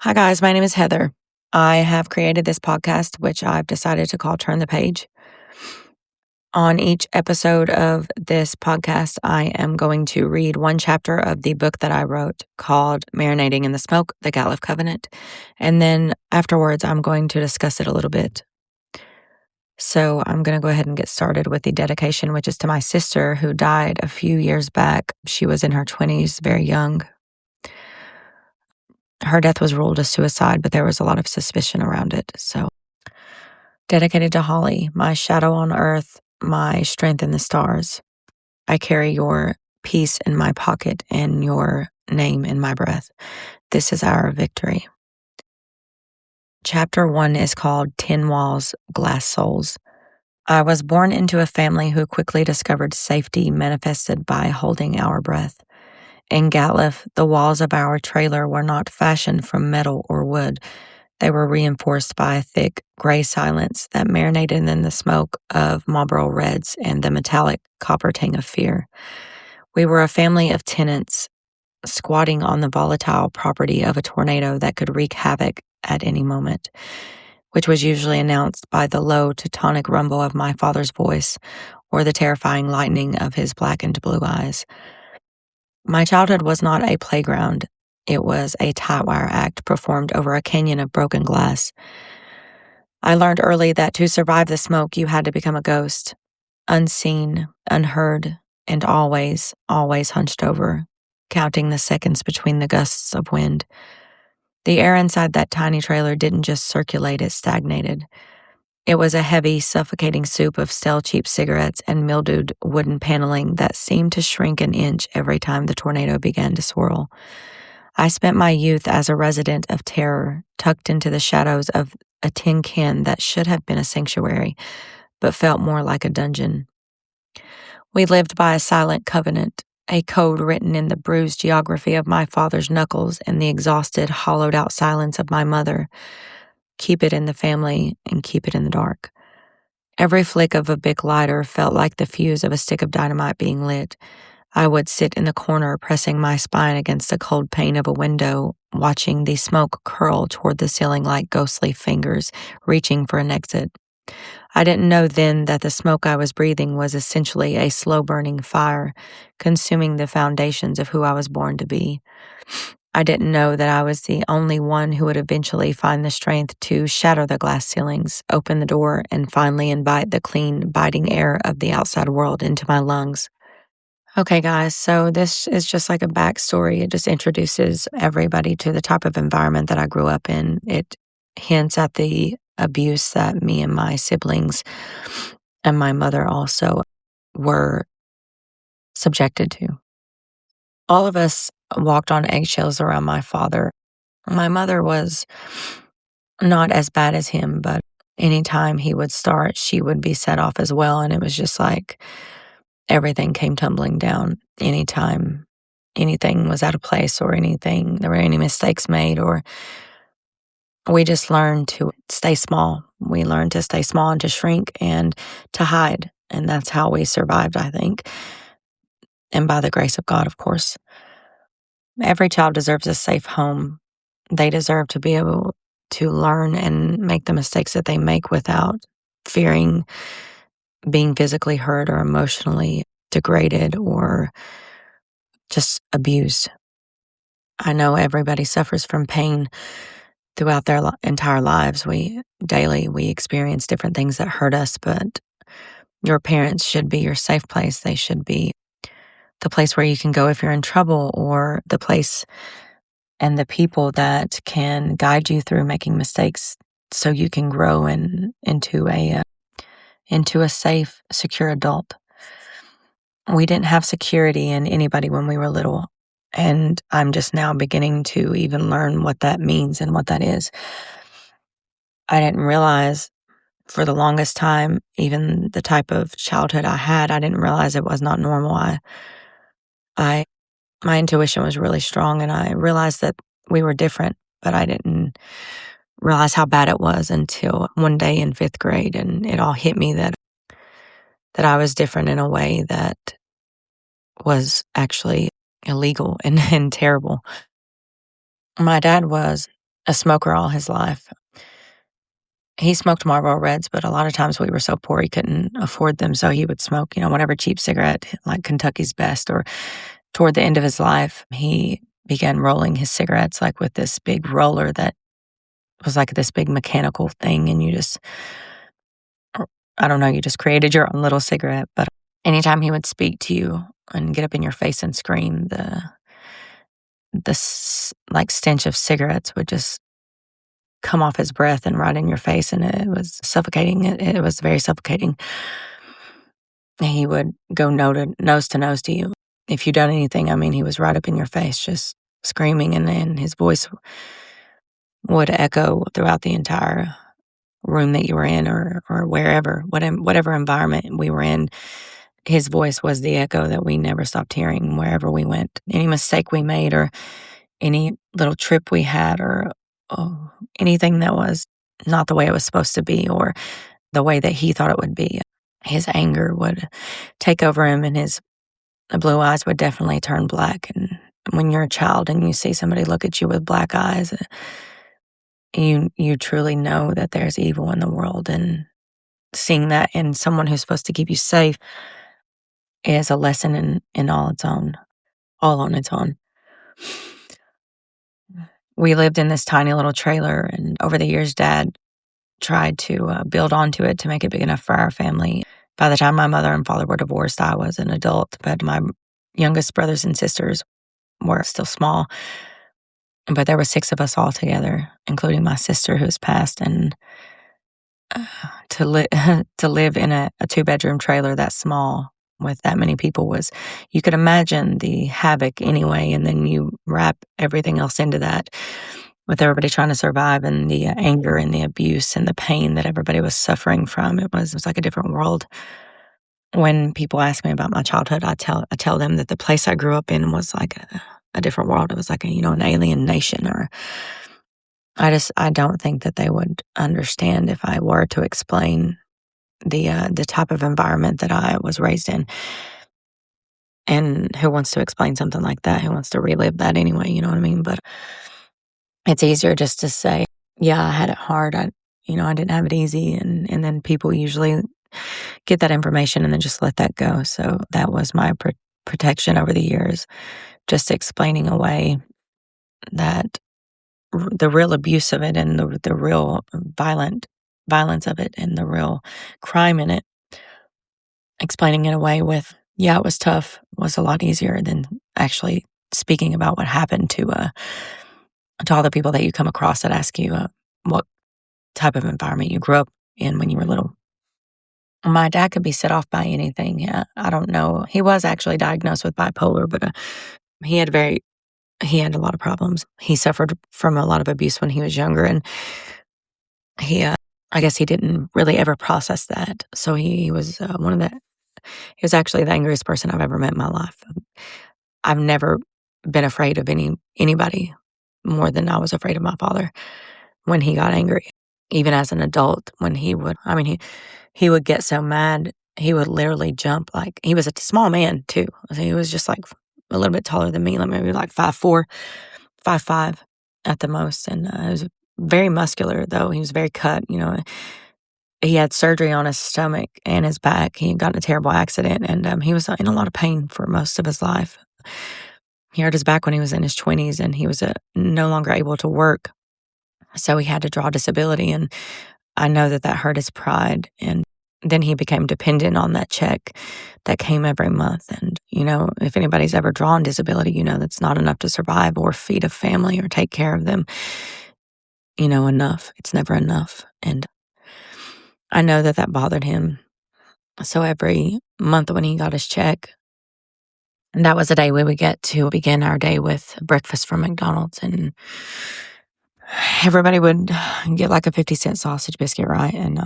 Hi, guys. My name is Heather. I have created this podcast, which I've decided to call Turn the Page. On each episode of this podcast, I am going to read one chapter of the book that I wrote called Marinating in the Smoke, the Gatliff Covenant. And then afterwards, I'm going to discuss it a little bit. So I'm going to go ahead and get started with the dedication, which is to my sister who died a few years back. She was in her 20s, very young. Her death was ruled a suicide, but there was a lot of suspicion around it. So, dedicated to Holly, my shadow on earth, my strength in the stars. I carry your peace in my pocket and your name in my breath. This is our victory. Chapter 1 is called 10 Walls, Glass Souls. I was born into a family who quickly discovered safety manifested by holding our breath. In Gatliff, the walls of our trailer were not fashioned from metal or wood. They were reinforced by a thick, gray silence that marinated in the smoke of Marlboro Reds and the metallic copper tang of fear. We were a family of tenants, squatting on the volatile property of a tornado that could wreak havoc at any moment, which was usually announced by the low Teutonic rumble of my father's voice or the terrifying lightning of his blackened blue eyes. My childhood was not a playground. It was a tight-wire act performed over a canyon of broken glass. I learned early that to survive the smoke, you had to become a ghost, unseen, unheard, and always, always hunched over, counting the seconds between the gusts of wind. The air inside that tiny trailer didn't just circulate, it stagnated. It was a heavy, suffocating soup of stale cheap cigarettes and mildewed wooden paneling that seemed to shrink an inch every time the tornado began to swirl. I spent my youth as a resident of terror, tucked into the shadows of a tin can that should have been a sanctuary, but felt more like a dungeon. We lived by a silent covenant, a code written in the bruised geography of my father's knuckles and the exhausted, hollowed-out silence of my mother. Keep it in the family and keep it in the dark. Every flick of a Bic lighter felt like the fuse of a stick of dynamite being lit. I would sit in the corner, pressing my spine against the cold pane of a window, watching the smoke curl toward the ceiling like ghostly fingers, reaching for an exit. I didn't know then that the smoke I was breathing was essentially a slow-burning fire, consuming the foundations of who I was born to be. I didn't know that I was the only one who would eventually find the strength to shatter the glass ceilings, open the door, and finally invite the clean, biting air of the outside world into my lungs. Okay, guys, so this is just like a backstory. It just introduces everybody to the type of environment that I grew up in. It hints at the abuse that me and my siblings and my mother also were subjected to. All of us walked on eggshells around my father. My mother was not as bad as him, but anytime he would start, she would be set off as well. And it was just like everything came tumbling down anytime anything was out of place or there were any mistakes made, or we just learned to stay small. We learned to stay small and to shrink and to hide. And that's how we survived, I think. And by the grace of God, of course. Every child deserves a safe home. They deserve to be able to learn and make the mistakes that they make without fearing being physically hurt or emotionally degraded or just abused. I know everybody suffers from pain throughout their entire lives. Daily we experience different things that hurt us, but your parents should be your safe place. They should be the place where you can go if you're in trouble, or the place and the people that can guide you through making mistakes so you can grow into a safe, secure adult. We didn't have security in anybody when we were little, and I'm just now beginning to even learn what that means and what that is. I didn't realize for the longest time, even the type of childhood I had, I didn't realize it was not normal. My intuition was really strong, and I realized that we were different, but I didn't realize how bad it was until one day in 5th grade, and it all hit me that I was different in a way that was actually illegal and terrible. My dad was a smoker all his life. He smoked Marlboro Reds, but a lot of times we were so poor he couldn't afford them, so he would smoke, whatever cheap cigarette, like Kentucky's Best, or toward the end of his life, he began rolling his cigarettes, like, with this big roller that was like this big mechanical thing, and you just I don't know, you just created your own little cigarette. But anytime he would speak to you and get up in your face and scream, like, stench of cigarettes would just come off his breath and right in your face, and it was suffocating. It was very suffocating. He would go nose to nose to you. If you done anything, he was right up in your face, just screaming, and then his voice would echo throughout the entire room that you were in, or wherever, whatever environment we were in. His voice was the echo that we never stopped hearing wherever we went. Any mistake we made, or any little trip we had, or anything that was not the way it was supposed to be, or the way that he thought it would be, his anger would take over him, and his blue eyes would definitely turn black. And when you're a child and you see somebody look at you with black eyes, you truly know that there's evil in the world. And seeing that in someone who's supposed to keep you safe is a lesson in all on its own. We lived in this tiny little trailer, and over the years, Dad tried to build onto it to make it big enough for our family. By the time my mother and father were divorced, I was an adult, but my youngest brothers and sisters were still small. But there were 6 of us all together, including my sister who's passed, and to live in a 2-bedroom trailer that small with that many people you could imagine the havoc anyway, and then you wrap everything else into that, with everybody trying to survive, and the anger and the abuse and the pain that everybody was suffering from. It was like a different world. When people ask me about my childhood, I tell them that the place I grew up in was like a different world. It was like an alien nation. Or I don't think that they would understand if I were to explain the type of environment that I was raised in. And who wants to explain something like that? Who wants to relive that anyway? You know what I mean? But it's easier just to say, yeah, I had it hard. I didn't have it easy. And then people usually get that information and then just let that go. So that was my protection over the years, just explaining away that the real abuse of it, and the real violence of it, and the real crime in it. Explaining it away with, yeah, it was tough, was a lot easier than actually speaking about what happened to all the people that you come across that ask you what type of environment you grew up in when you were little. My dad could be set off by anything. I don't know. He was actually diagnosed with bipolar, but he had a lot of problems. He suffered from a lot of abuse when he was younger, and I guess he didn't really ever process that. So he was he was actually the angriest person I've ever met in my life. I've never been afraid of anybody more than I was afraid of my father when he got angry. Even as an adult, when he would get so mad, he would literally jump. Like, he was a small man too. He was just like a little bit taller than me, like maybe like 5'4", 5'5" at the most. And he was very muscular, though. He was very cut. He had surgery on his stomach and his back. He had gotten a terrible accident, and he was in a lot of pain for most of his life. He hurt his back when he was in his 20s, and he was no longer able to work. So he had to draw disability, and I know that hurt his pride. And then he became dependent on that check that came every month. And, if anybody's ever drawn disability, that's not enough to survive or feed a family or take care of them, enough. It's never enough. And I know that bothered him. So every month when he got his check, and that was the day we would get to begin our day with breakfast from McDonald's, and everybody would get like a 50-cent sausage biscuit, right? And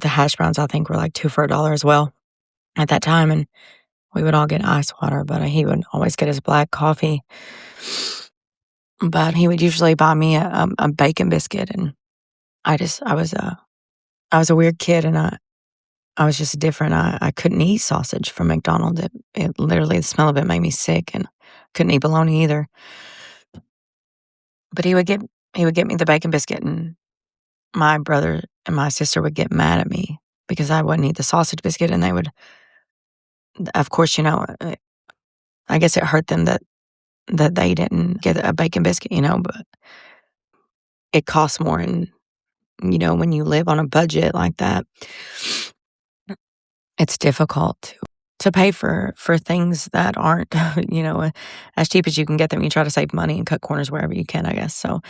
the hash browns, I think, were like 2 for $1 as well at that time. And we would all get ice water, but he would always get his black coffee. But he would usually buy me a bacon biscuit, and I was a weird kid, and I was just different. I couldn't eat sausage from McDonald's. It literally, the smell of it made me sick, and couldn't eat bologna either. But he would get he would get me the bacon biscuit, and my brother and my sister would get mad at me because I wouldn't eat the sausage biscuit, and they would, of course, I guess it hurt them that they didn't get a bacon biscuit, but it costs more, and, when you live on a budget like that, it's difficult to pay for things that aren't, as cheap as you can get them. You try to save money and cut corners wherever you can, I guess. So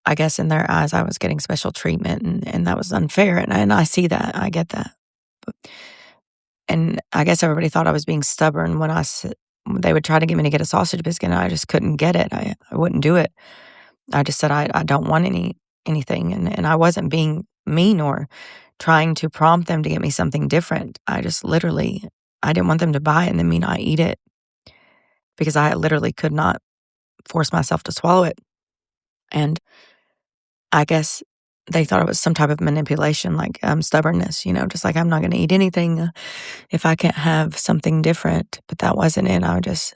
I guess in their eyes, I was getting special treatment, and that was unfair, and I see that. I get that. But, and I guess everybody thought I was being stubborn when they would try to get me to get a sausage biscuit, and I just couldn't get it. I wouldn't do it. I just said, I don't want anything, and I wasn't being mean or trying to prompt them to get me something different. I just literally, I didn't want them to buy it and then me not eat it because I literally could not force myself to swallow it. And I guess they thought it was some type of manipulation, like stubbornness, just like I'm not going to eat anything if I can't have something different. But that wasn't it. I just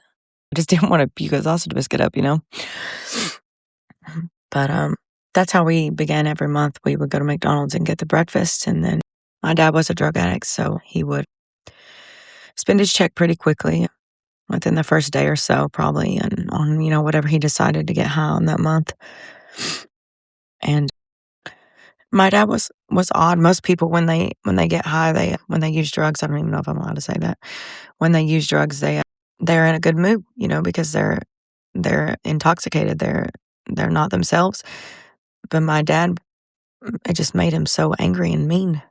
didn't want to puke a sausage biscuit up. But that's how we began every month. We would go to McDonald's and get the breakfast, and then my dad was a drug addict, so he would spend his check pretty quickly within the first day or so, probably, and on whatever he decided to get high on that month. And my dad was odd. Most people when they get high, when they use drugs, I don't even know if I'm allowed to say that. When they use drugs, they're in a good mood, because they're intoxicated. They're not themselves. But my dad, it just made him so angry and mean.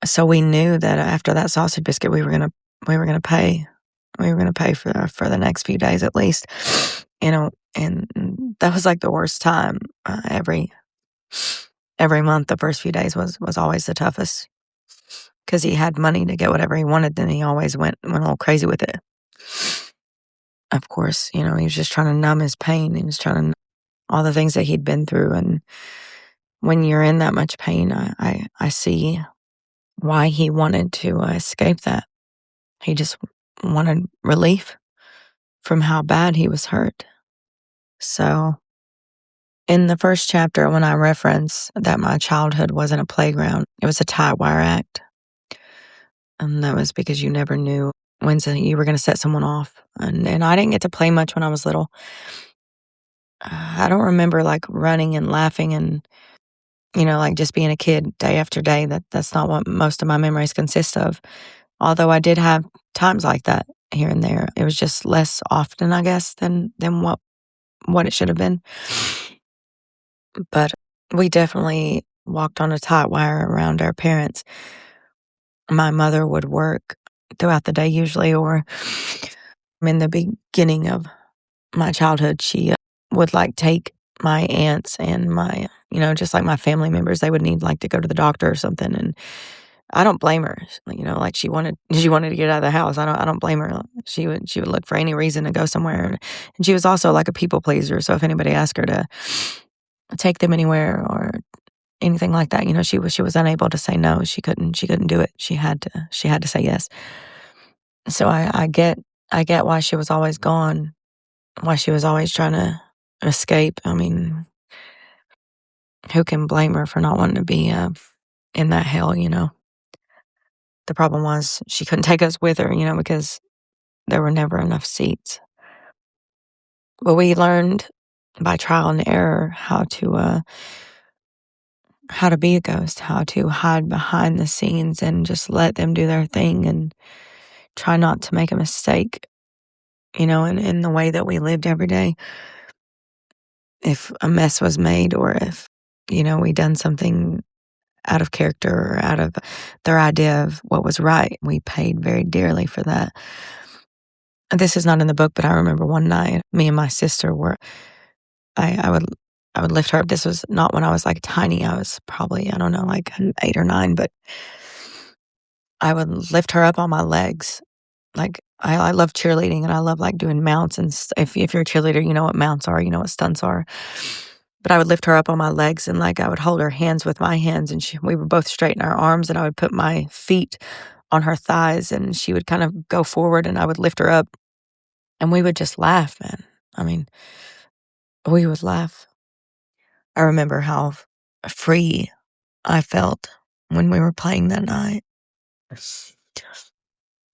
So we knew that after that sausage biscuit, we were gonna pay. We were gonna pay for the next few days at least, and that was like the worst time. Every month, the first few days was always the toughest because he had money to get whatever he wanted. Then he always went a little crazy with it. Of course, he was just trying to numb his pain. He was trying to numb all the things that he'd been through, and when you're in that much pain, I see why he wanted to escape that. He just wanted relief from how bad he was hurt. So, in the first chapter, when I reference that my childhood wasn't a playground, it was a tie wire act. And that was because you never knew when you were going to set someone off. And I didn't get to play much when I was little. I don't remember like running and laughing and, like just being a kid day after day. That's not what most of my memories consist of. Although I did have times like that here and there. It was just less often, I guess, than what it should have been. But we definitely walked on a tight wire around our parents. My mother would work throughout the day usually, or in the beginning of my childhood, she would like take my aunts and my, just like my family members, they would need like to go to the doctor or something. And I don't blame her. Like she wanted to get out of the house. I don't blame her. She would look for any reason to go somewhere. And she was also like a people pleaser. So if anybody asked her to take them anywhere or anything like that, she was unable to say no. She couldn't do it. She had to say yes. So I get why she was always gone, why she was always trying to escape. I mean, who can blame her for not wanting to be in that hell, The problem was she couldn't take us with her, because there were never enough seats. But we learned by trial and error how to be a ghost, how to hide behind the scenes and just let them do their thing and try not to make a mistake, in the way that we lived every day. If a mess was made or if, we done something out of character or out of their idea of what was right, we paid very dearly for that. This is not in the book, but I remember one night, me and my sister I would lift her up. This was not when I was like tiny. I was probably, I don't know, like 8 or 9, but I would lift her up on my legs. Like I love cheerleading and I love like doing mounts. And if you're a cheerleader, you know what mounts are, you know what stunts are. But I would lift her up on my legs and like I would hold her hands with my hands and we would both straighten our arms and I would put my feet on her thighs and she would kind of go forward and I would lift her up and we would just laugh, man. I mean, we would laugh I remember how free I felt when we were playing that night.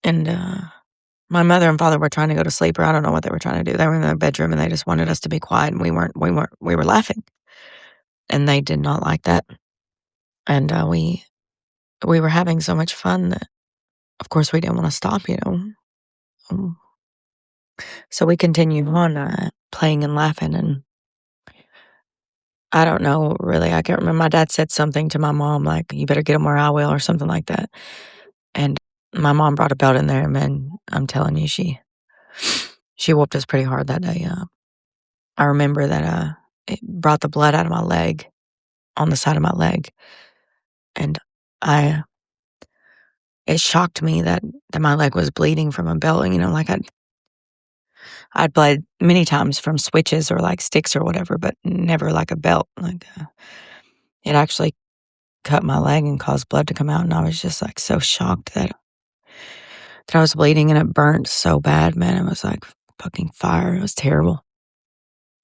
And my mother and father were trying to go to sleep, or I don't know what they were trying to do. They were in their bedroom and they just wanted us to be quiet, and we were laughing. And they did not like that. And we were having so much fun that, of course, we didn't want to stop, Um, So we continued on playing and laughing. And I don't know, really. I can't remember. My dad said something to my mom, like, you better get him where I will, or something like that. And my mom brought a belt in there, and man, I'm telling you, she whooped us pretty hard that day. I remember that it brought the blood out of my leg, on the side of my leg. And I it shocked me that my leg was bleeding from a belt. Like I'd bled many times from switches or like sticks or whatever, but never like a belt. Like it actually cut my leg and caused blood to come out, and I was just like so shocked that I was bleeding, and it burnt so bad, man. It was like fucking fire. It was terrible.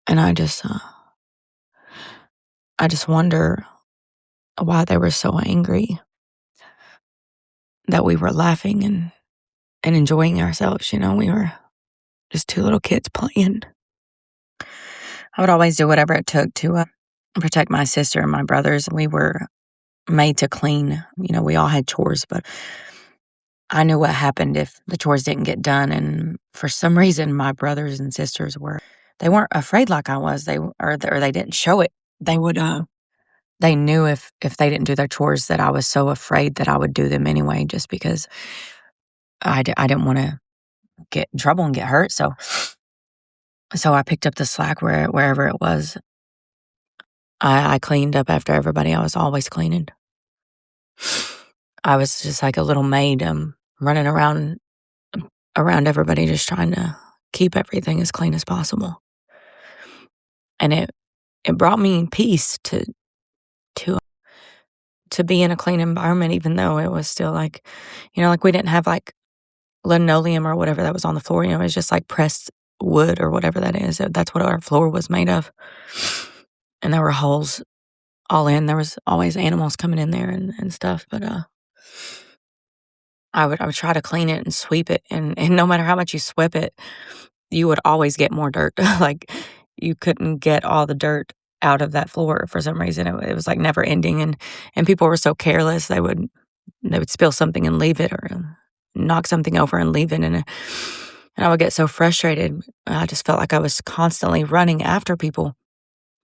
And I just wonder why they were so angry that we were laughing and enjoying ourselves. We were just two little kids playing. I would always do whatever it took to protect my sister and my brothers. We were made to clean. We all had chores, but I knew what happened if the chores didn't get done. And for some reason, my brothers and sisters they weren't afraid like I was. Or they didn't show it. They would, they knew if they didn't do their chores that I was so afraid that I would do them anyway, just because I didn't want to get in trouble and get hurt. So I picked up the slack wherever it was. I cleaned up after everybody. I was always cleaning. I was just like a little maid, running around everybody, just trying to keep everything as clean as possible. And it brought me peace to be in a clean environment, even though it was still like, like we didn't have like linoleum or whatever that was on the floor. It was just like pressed wood or whatever that is. That's what our floor was made of. And there were holes all in. There was always animals coming in there and stuff. But I would try to clean it and sweep it, and no matter how much you sweep it, you would always get more dirt. Like you couldn't get all the dirt out of that floor for some reason. It was like never ending, and people were so careless. They would spill something and leave it, or knock something over and leave it, and I would get so frustrated. I just felt like I was constantly running after people,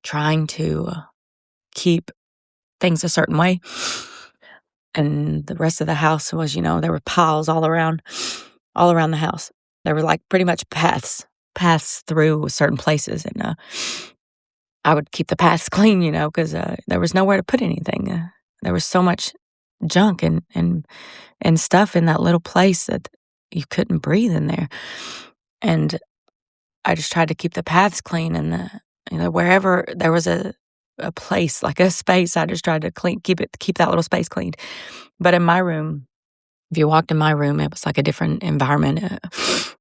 trying to keep things a certain way. And the rest of the house was, there were piles all around the house. There were like pretty much paths through certain places. And I would keep the paths clean, because there was nowhere to put anything. There was so much junk and stuff in that little place that you couldn't breathe in there. And I just tried to keep the paths clean, and wherever there was a place, like a space, I just tried to keep that little space cleaned. But in my room, if you walked in my room, it was like a different environment.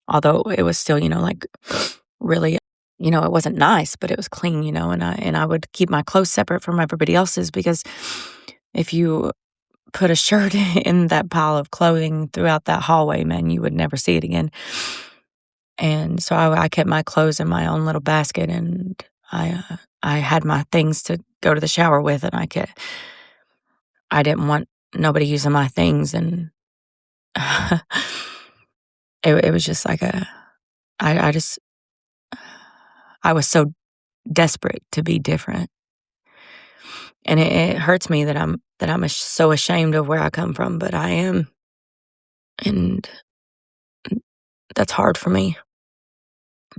Although it was still, like really, it wasn't nice, but it was clean, and I would keep my clothes separate from everybody else's, because if you put a shirt in that pile of clothing throughout that hallway, man, you would never see it again. And so I kept my clothes in my own little basket, and I had my things to go to the shower with, and I didn't want nobody using my things, and it was just like I was so desperate to be different. And it hurts me that I'm so ashamed of where I come from, but I am. And that's hard for me.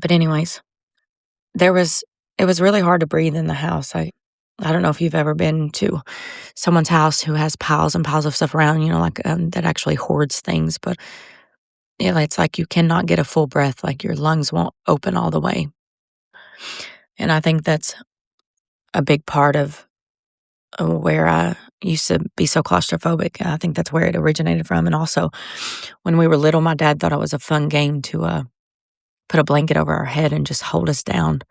But anyways, it was really hard to breathe in the house. I don't know if you've ever been to someone's house who has piles and piles of stuff around, like that actually hoards things. But it's like you cannot get a full breath, like your lungs won't open all the way. And I think that's a big part of where I used to be so claustrophobic. I think that's where it originated from. And also, when we were little, my dad thought it was a fun game to put a blanket over our head and just hold us down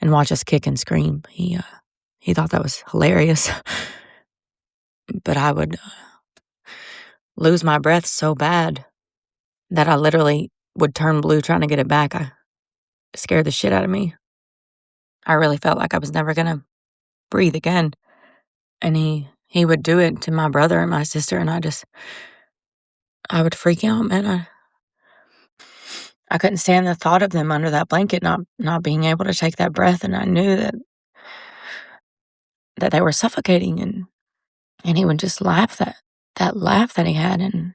and watch us kick and scream. he thought that was hilarious. But I would lose my breath so bad that I literally would turn blue trying to get it back. It scared the shit out of me. I really felt like I was never gonna breathe again. And he would do it to my brother and my sister, and I would freak out, man. I couldn't stand the thought of them under that blanket not being able to take that breath, and I knew that they were suffocating, and he would just laugh, that laugh that he had. And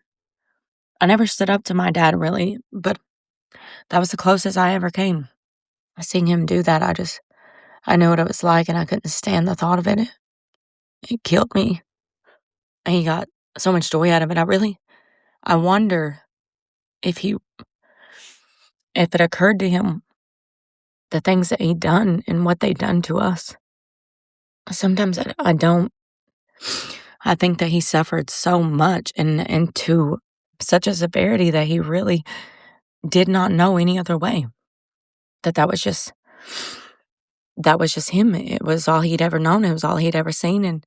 I never stood up to my dad, really, but that was the closest I ever came. Seeing him do that, I knew what it was like, and I couldn't stand the thought of it. It killed me. And he got so much joy out of it. I wonder if it occurred to him the things that he'd done and what they'd done to us. Sometimes I don't. I think that he suffered so much and to such a severity that he really did not know any other way. That was just him. It was all he'd ever known. It was all he'd ever seen,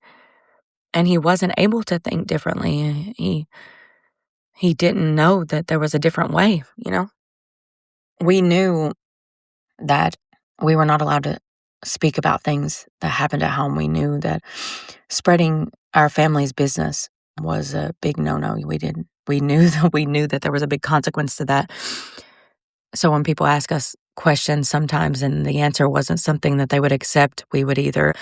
and he wasn't able to think differently. He didn't know that there was a different way, you know? We knew that we were not allowed to speak about things that happened at home. We knew that spreading our family's business was a big no-no. We knew that there was a big consequence to that. So when people ask us questions sometimes and the answer wasn't something that they would accept, we would either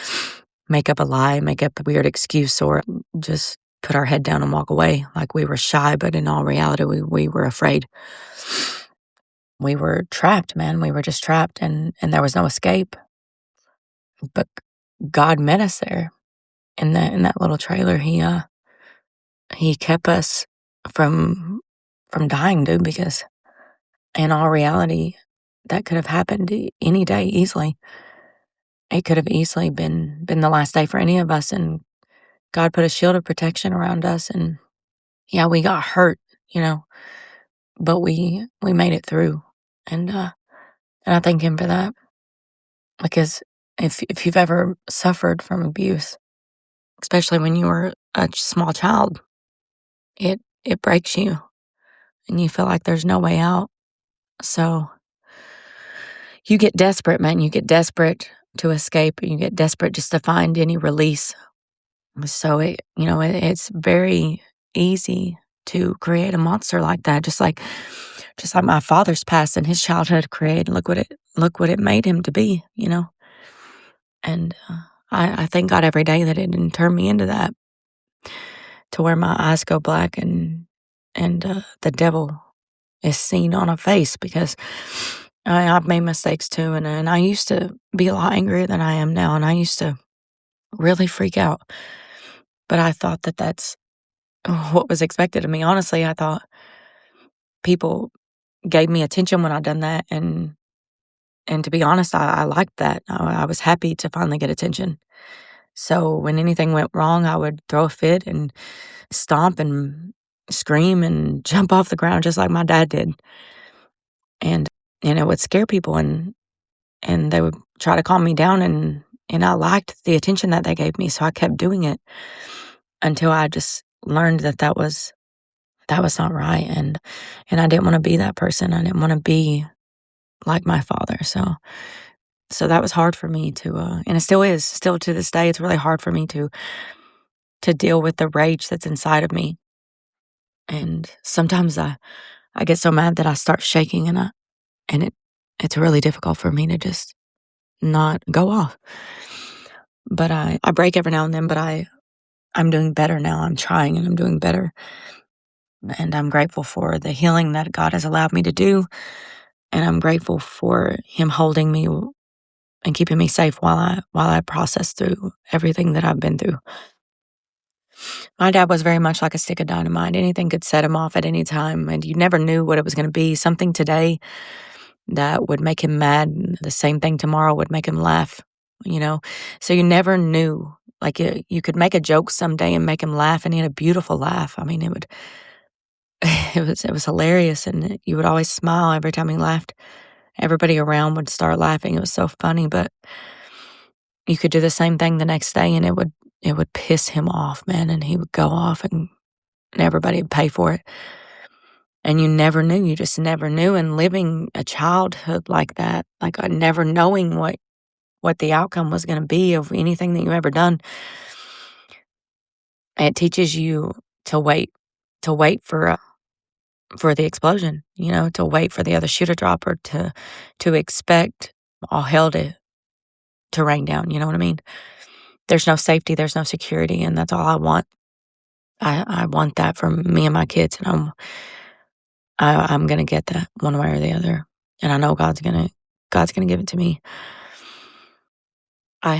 make up a lie, make up a weird excuse, or just put our head down and walk away like we were shy, but in all reality, we were afraid. We were trapped, man. We were just trapped, and there was no escape. But God met us there in that little trailer. He kept us from dying, dude, because in all reality, that could have happened any day easily. It could have easily been the last day for any of us, and God put a shield of protection around us. And yeah, we got hurt, but we made it through, and I thank Him for that, because if you've ever suffered from abuse, especially when you were a small child, it breaks you, and you feel like there's no way out. So you get desperate, man. You get desperate to escape. You get desperate just to find any release. So it's very easy to create a monster like that, just like my father's past and his childhood created. Look what it made him to be, And I thank God every day that it didn't turn me into that, to where my eyes go black and the devil is seen on a face, because I've made mistakes too, and I used to be a lot angrier than I am now, and I used to really freak out. But I thought that that's what was expected of me. Honestly, I thought people gave me attention when I done that, and to be honest, I liked that. I was happy to finally get attention. So when anything went wrong, I would throw a fit and stomp and scream and jump off the ground just like my dad did. And it would scare people, and they would try to calm me down, and I liked the attention that they gave me, so I kept doing it until I just learned that was not right, and I didn't want to be that person. I didn't want to be like my father. So that was hard for me to, and it still is, still to this day, it's really hard for me to deal with the rage that's inside of me. And sometimes I get so mad that I start shaking, and it's really difficult for me to just not go off. But I break every now and then, but I'm doing better now. I'm trying, and I'm doing better. And I'm grateful for the healing that God has allowed me to do. And I'm grateful for Him holding me and keeping me safe while I process through everything that I've been through. My dad was very much like a stick of dynamite. Anything could set him off at any time, and you never knew what it was going to be. Something today that would make him mad, the same thing tomorrow would make him laugh, So you never knew. Like, you could make a joke someday and make him laugh, and he had a beautiful laugh. I mean, it was hilarious, and you would always smile every time he laughed. Everybody around would start laughing. It was so funny, but you could do the same thing the next day and it would piss him off, man, and he would go off and everybody would pay for it. And you just never knew. And living a childhood like that, like never knowing what the outcome was going to be of anything that you've ever done, it teaches you to wait for the explosion, to wait for the other shoe to drop, or to expect all hell to rain down. You know what I mean? There's no safety, there's no security, and that's all I want. I want that for me and my kids, and I'm gonna get that one way or the other, and I know God's gonna give it to me. I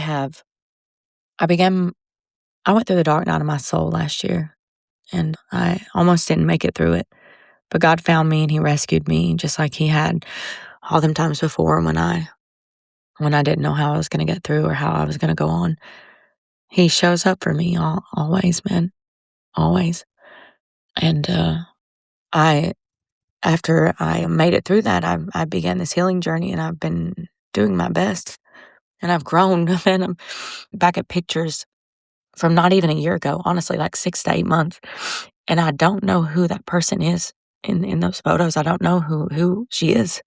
went through the dark night of my soul last year, and I almost didn't make it through it, but God found me and He rescued me, just like He had all them times before when I didn't know how I was gonna get through or how I was gonna go on. He shows up for me always, man, always. And after I made it through that, I began this healing journey, and I've been doing my best, and I've grown. Man, I'm back at pictures from not even a year ago, honestly, like 6 to 8 months, and I don't know who that person is in those photos. I don't know who she is.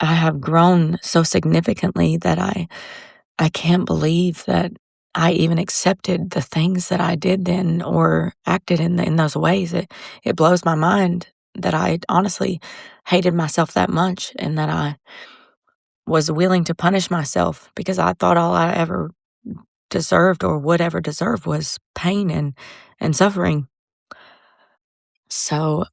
I have grown so significantly that I can't believe that I even accepted the things that I did then or acted in those ways. It blows my mind that I honestly hated myself that much, and that I was willing to punish myself because I thought all I ever deserved or would ever deserve was pain and suffering. So,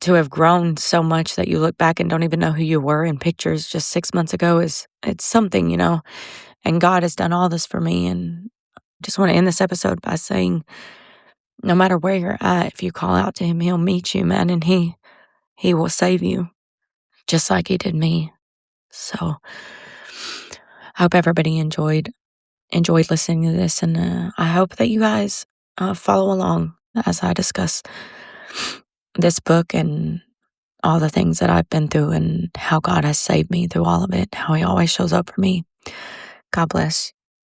to have grown so much that you look back and don't even know who you were in pictures just 6 months ago it's something, and God has done all this for me. And just want to end this episode by saying, no matter where you're at, if you call out to Him, He'll meet you, man, and He will save you, just like He did me. So I hope everybody enjoyed listening to this, and I hope that you guys follow along as I discuss this book and all the things that I've been through and how God has saved me through all of it, how He always shows up for me. God bless.